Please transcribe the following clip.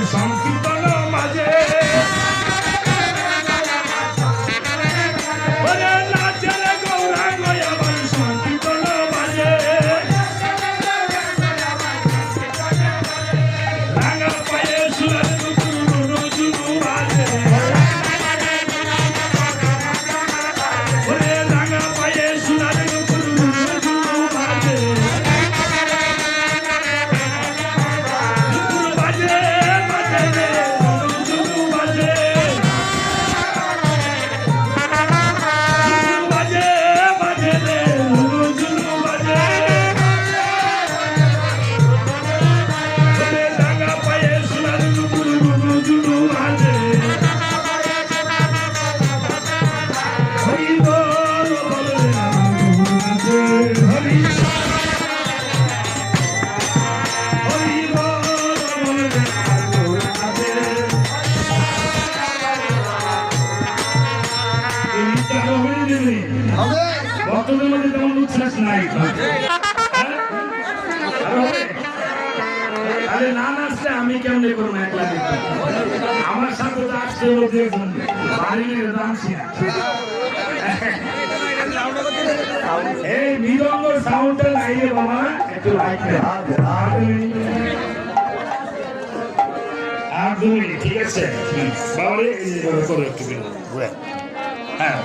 সংকীর্তন মাঝে নাচের গৌরাঙ্গ আমার সংকীর্তন মাঝে রাঙা পায়ে সুরার গুরু জুনু বাজে রাঙা পায়ে সুরার গুরু জুনু বাজে ভক্তদের মধ্যে তেমন উচ্ছ্বাস নাই আরে না নাচলে আমি কেমনে করবো একলা আমার সাথে তো আসছে এই মৃদঙ্গ সাউন্ডটা লাইনে বাবা একটু লাইটে আর 2 মিনিট ঠিক আছে বাবারে করো একটু হ্যাঁ